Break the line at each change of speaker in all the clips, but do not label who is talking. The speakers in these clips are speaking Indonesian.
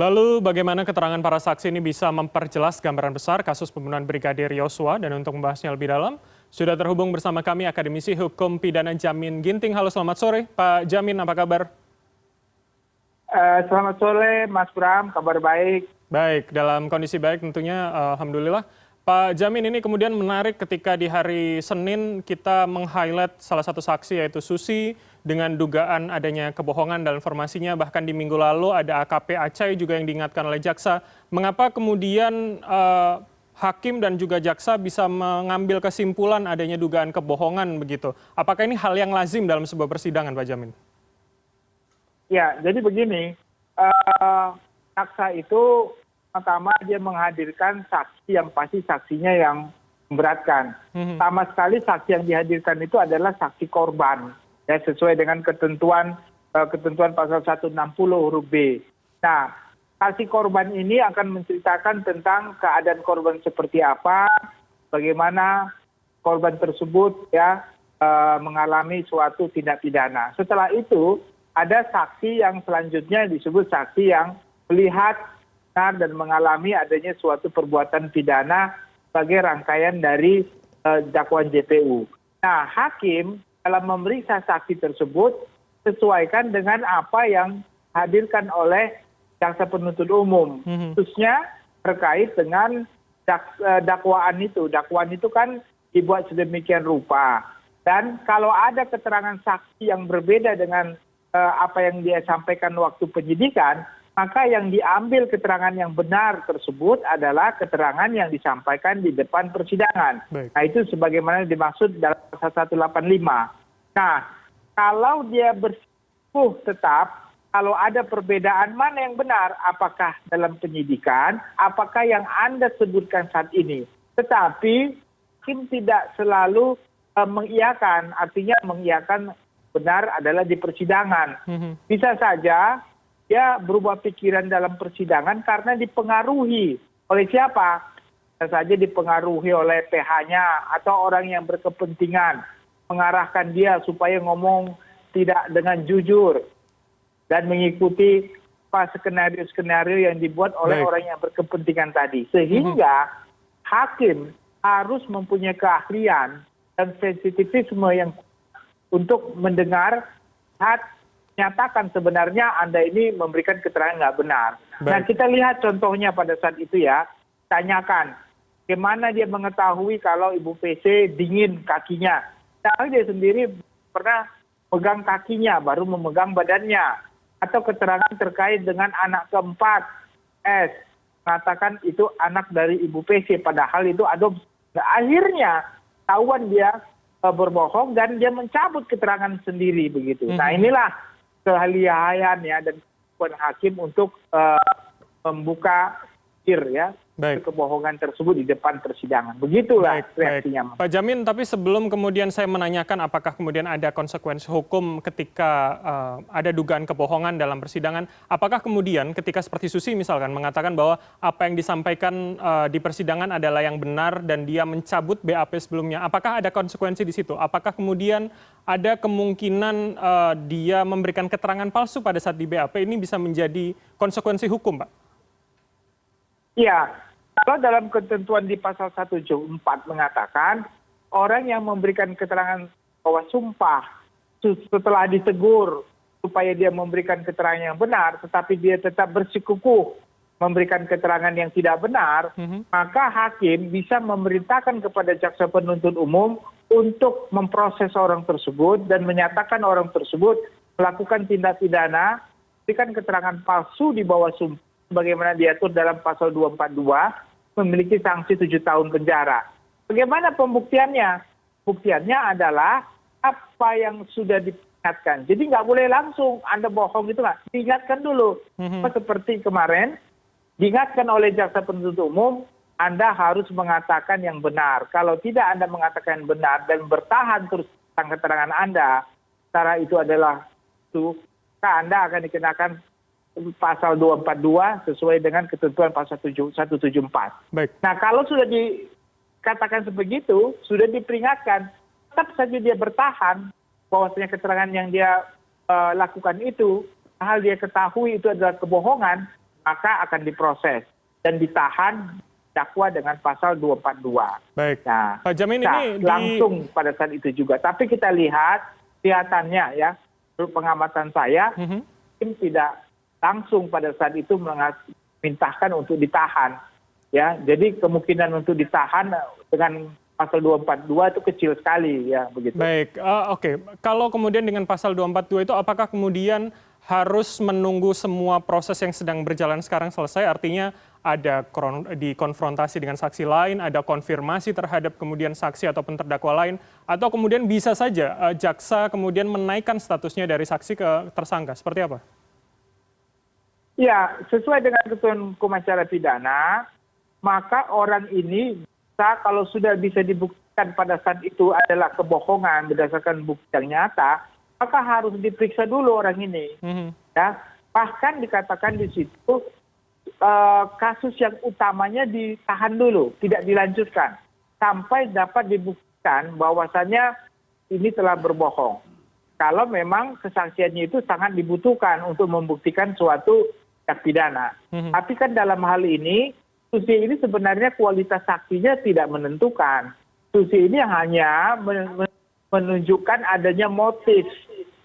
Lalu bagaimana keterangan para saksi ini bisa memperjelas gambaran besar kasus pembunuhan Brigadir Yosua, dan untuk membahasnya lebih dalam, sudah terhubung bersama kami akademisi hukum pidana Jamin Ginting. Halo, selamat sore Pak Jamin, apa kabar?
Selamat sore Mas Bram, kabar baik.
Baik, dalam kondisi baik tentunya, alhamdulillah. Pak Jamin, ini kemudian menarik ketika di hari Senin kita meng-highlight salah satu saksi yaitu Susi dengan dugaan adanya kebohongan dalam informasinya, bahkan di minggu lalu ada AKP Acai juga yang diingatkan oleh jaksa. Mengapa kemudian hakim dan juga jaksa bisa mengambil kesimpulan adanya dugaan kebohongan begitu? Apakah ini hal yang lazim dalam sebuah persidangan, Pak Jamin?
Ya, jadi begini, jaksa itu pertama dia menghadirkan saksi yang pasti saksinya yang memberatkan. Sama sekali saksi yang dihadirkan itu adalah saksi korban, ya sesuai dengan ketentuan pasal 160 huruf B. Nah, saksi korban ini akan menceritakan tentang keadaan korban seperti apa, bagaimana korban tersebut ya mengalami suatu tindak pidana. Setelah itu ada saksi yang selanjutnya disebut saksi yang melihat dan mengalami adanya suatu perbuatan pidana sebagai rangkaian dari dakwaan JPU. Nah, hakim dalam memeriksa saksi tersebut sesuaikan dengan apa yang dihadirkan oleh jaksa penuntut umum, khususnya terkait dengan dakwaan itu. Dakwaan itu kan dibuat sedemikian rupa. Dan kalau ada keterangan saksi yang berbeda dengan apa yang dia sampaikan waktu penyidikan, maka yang diambil keterangan yang benar tersebut adalah keterangan yang disampaikan di depan persidangan. Baik. Nah, itu sebagaimana dimaksud dalam pasal 185. Nah, kalau dia bersikukuh tetap, kalau ada perbedaan mana yang benar, apakah dalam penyidikan, apakah yang Anda sebutkan saat ini. Tetapi, hakim tidak selalu mengiyakan, artinya mengiyakan benar adalah di persidangan. Bisa saja dia berubah pikiran dalam persidangan karena dipengaruhi oleh siapa? Bisa saja dipengaruhi oleh PH-nya atau orang yang berkepentingan mengarahkan dia supaya ngomong tidak dengan jujur dan mengikuti skenario-skenario yang dibuat oleh orang yang berkepentingan tadi. Sehingga hakim harus mempunyai keahlian dan sensitivisme yang untuk mendengar, nyatakan sebenarnya Anda ini memberikan keterangan nggak benar. Nah, kita lihat contohnya pada saat itu ya, tanyakan bagaimana dia mengetahui kalau Ibu PC dingin kakinya. Tapi dia sendiri pernah pegang kakinya, baru memegang badannya. Atau keterangan terkait dengan anak keempat, S, mengatakan itu anak dari Ibu PC, padahal itu adopsi. Nah, akhirnya tahuan dia berbohong dan dia mencabut keterangan sendiri begitu. Nah, inilah keahlian ya dan kemampuan hakim untuk membuka ya kebohongan tersebut di depan persidangan. Begitulah reaksinya.
Pak Jamin, tapi sebelum kemudian saya menanyakan apakah kemudian ada konsekuensi hukum ketika ada dugaan kebohongan dalam persidangan, apakah kemudian ketika seperti Susi misalkan mengatakan bahwa apa yang disampaikan di persidangan adalah yang benar dan dia mencabut BAP sebelumnya, apakah ada konsekuensi di situ? Apakah kemudian ada kemungkinan dia memberikan keterangan palsu pada saat di BAP, ini bisa menjadi konsekuensi hukum, Pak?
Iya. Kalau dalam ketentuan di pasal 174 mengatakan orang yang memberikan keterangan bahwa sumpah setelah ditegur supaya dia memberikan keterangan yang benar, tetapi dia tetap bersikukuh memberikan keterangan yang tidak benar, maka hakim bisa memerintahkan kepada jaksa penuntut umum untuk memproses orang tersebut dan menyatakan orang tersebut melakukan tindak pidana, memberikan keterangan palsu di bawah sumpah, bagaimana diatur dalam pasal 242, memiliki sanksi 7 tahun penjara. Bagaimana pembuktiannya? Buktiannya adalah apa yang sudah diingatkan. Jadi nggak boleh langsung Anda bohong gitu nggak. Diingatkan dulu. Seperti kemarin, diingatkan oleh jaksa penuntut umum, Anda harus mengatakan yang benar. Kalau tidak Anda mengatakan yang benar dan bertahan terus tentang keterangan Anda, cara itu adalah itu, Anda akan dikenakan pasal 242 sesuai dengan ketentuan pasal 174. Baik. Nah, kalau sudah dikatakan sebegitu, sudah diperingatkan, tetap saja dia bertahan bahwasanya keterangan yang dia lakukan itu, hal dia ketahui itu adalah kebohongan, maka akan diproses dan ditahan dakwa dengan pasal 242.
Baik.
Nah,
Pak Jamin, ini
langsung pada saat itu juga. Tapi kita lihat kelihatannya ya, menurut pengamatan saya, tim tidak langsung pada saat itu mintahkan untuk ditahan. Ya, jadi kemungkinan untuk ditahan dengan pasal 242 itu kecil sekali ya begitu.
Baik, oke. Kalau kemudian dengan pasal 242 itu apakah kemudian harus menunggu semua proses yang sedang berjalan sekarang selesai? Artinya ada dikonfrontasi dengan saksi lain, ada konfirmasi terhadap kemudian saksi ataupun terdakwa lain, atau kemudian bisa saja jaksa kemudian menaikkan statusnya dari saksi ke tersangka. Seperti apa?
Ya, sesuai dengan ketentuan hukum acara pidana, maka orang ini kalau sudah bisa dibuktikan pada saat itu adalah kebohongan berdasarkan bukti yang nyata, maka harus diperiksa dulu orang ini. Ya, bahkan dikatakan di situ kasus yang utamanya ditahan dulu, tidak dilanjutkan sampai dapat dibuktikan bahwasannya ini telah berbohong. Kalau memang kesaksiannya itu sangat dibutuhkan untuk membuktikan suatu tindak pidana. Tapi kan dalam hal ini Susi ini sebenarnya kualitas saksinya tidak menentukan. Susi ini hanya menunjukkan adanya motif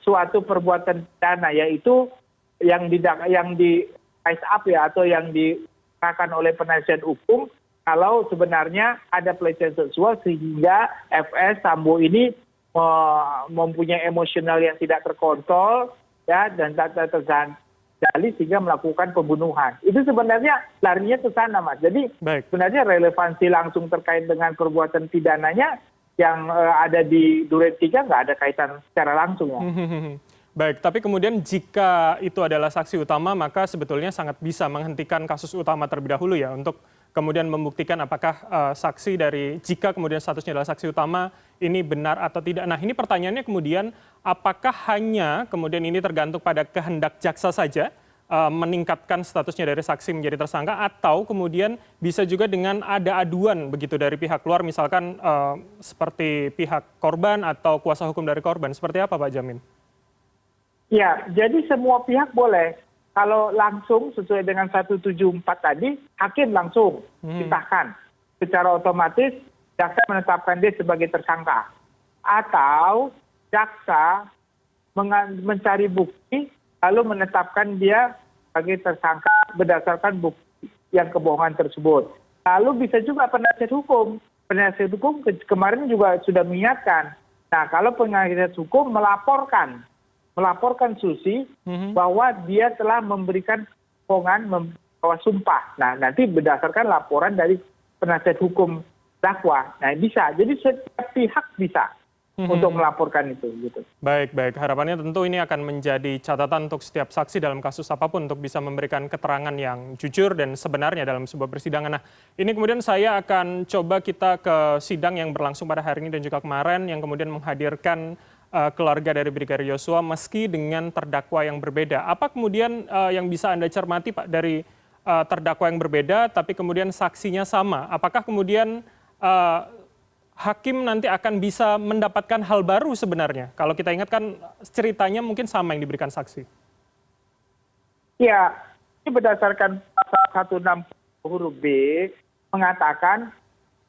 suatu perbuatan pidana, yaitu yang di rise up ya, atau yang dikatakan oleh penasihat hukum kalau sebenarnya ada pelecehan seksual sehingga FS Sambo ini mempunyai emosional yang tidak terkontrol ya, dan tak terkendali sehingga melakukan pembunuhan. Itu sebenarnya larinya ke sana, Mas. Jadi sebenarnya relevansi langsung terkait dengan perbuatan pidananya yang ada di Duren 3 nggak ada kaitan secara langsung ya.
Baik, tapi kemudian jika itu adalah saksi utama, maka sebetulnya sangat bisa menghentikan kasus utama terlebih dahulu ya, untuk kemudian membuktikan apakah saksi dari, jika kemudian statusnya adalah saksi utama, ini benar atau tidak. Nah, ini pertanyaannya kemudian, apakah hanya kemudian ini tergantung pada kehendak jaksa saja, meningkatkan statusnya dari saksi menjadi tersangka, atau kemudian bisa juga dengan ada aduan begitu dari pihak luar, misalkan seperti pihak korban atau kuasa hukum dari korban. Seperti apa, Pak Jamin?
Ya, jadi semua pihak boleh. Kalau langsung sesuai dengan 174 tadi, hakim langsung ditahkan. Secara otomatis jaksa menetapkan dia sebagai tersangka. Atau jaksa mencari bukti lalu menetapkan dia sebagai tersangka berdasarkan bukti yang kebohongan tersebut. Lalu bisa juga penasihat hukum. Penasihat hukum kemarin juga sudah mengingatkan. Nah, kalau penasihat hukum melaporkan Susi bahwa dia telah memberikan kebohongan, membawa sumpah. Nah, nanti berdasarkan laporan dari penasihat hukum dakwa. Nah, bisa. Jadi setiap pihak bisa untuk melaporkan itu. Gitu.
Baik. Harapannya tentu ini akan menjadi catatan untuk setiap saksi dalam kasus apapun untuk bisa memberikan keterangan yang jujur dan sebenarnya dalam sebuah persidangan. Nah, ini kemudian saya akan coba kita ke sidang yang berlangsung pada hari ini dan juga kemarin, yang kemudian menghadirkan keluarga dari Brigadir Yosua meski dengan terdakwa yang berbeda. Apa kemudian yang bisa Anda cermati, Pak, dari terdakwa yang berbeda tapi kemudian saksinya sama? Apakah kemudian hakim nanti akan bisa mendapatkan hal baru sebenarnya? Kalau kita ingat kan ceritanya mungkin sama yang diberikan saksi.
Ya, ini berdasarkan pasal 160 huruf B mengatakan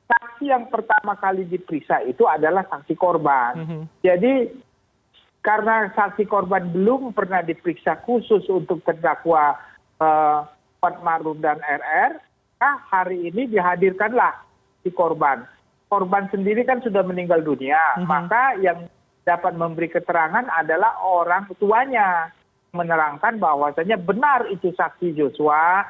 saksi yang pertama kali diperiksa itu adalah saksi korban. Jadi karena saksi korban belum pernah diperiksa khusus untuk terdakwa Kuatmaruf dan RR, hari ini dihadirkanlah si korban. Korban sendiri kan sudah meninggal dunia, maka yang dapat memberi keterangan adalah orang tuanya, menerangkan bahwasanya benar itu saksi Joshua,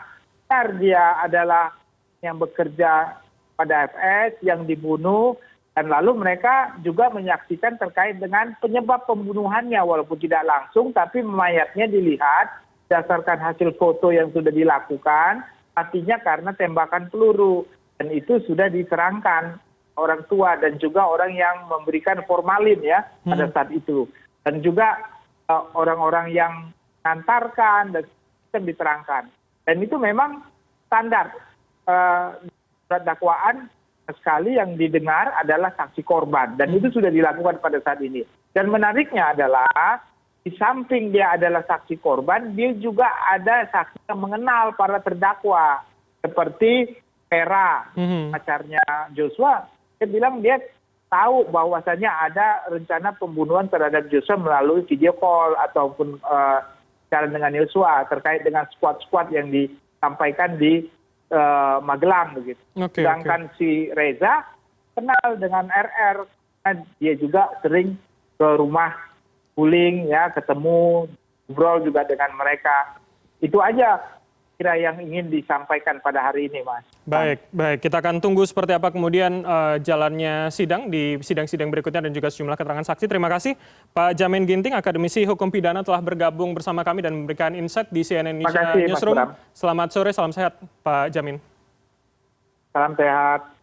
benar dia adalah yang bekerja pada FS yang dibunuh, dan lalu mereka juga menyaksikan terkait dengan penyebab pembunuhannya walaupun tidak langsung, tapi mayatnya dilihat berdasarkan hasil foto yang sudah dilakukan, artinya karena tembakan peluru, dan itu sudah diterangkan orang tua dan juga orang yang memberikan formalin ya pada saat itu, dan juga orang-orang yang mengantarkan dan diterangkan, dan itu memang standar. Dakwaan sekali yang didengar adalah saksi korban, dan itu sudah dilakukan pada saat ini. Dan menariknya adalah di samping dia adalah saksi korban, dia juga ada saksi yang mengenal para terdakwa. Seperti Vera, pacarnya Joshua, dia bilang dia tahu bahwasannya ada rencana pembunuhan terhadap Joshua melalui video call ataupun cara dengan Joshua terkait dengan squad-squad yang disampaikan di Magelang begitu. Sedangkan si Reza kenal dengan RR, dia juga sering ke rumah guling ya, ketemu, ngobrol juga dengan mereka. Itu aja kira yang ingin disampaikan pada hari ini, Mas.
Baik, baik. Kita akan tunggu seperti apa kemudian jalannya sidang di sidang-sidang berikutnya dan juga sejumlah keterangan saksi. Terima kasih Pak Jamin Ginting, akademisi hukum pidana telah bergabung bersama kami dan memberikan insight di CNN Indonesia Newsroom. Selamat sore, salam sehat Pak Jamin.
Salam sehat.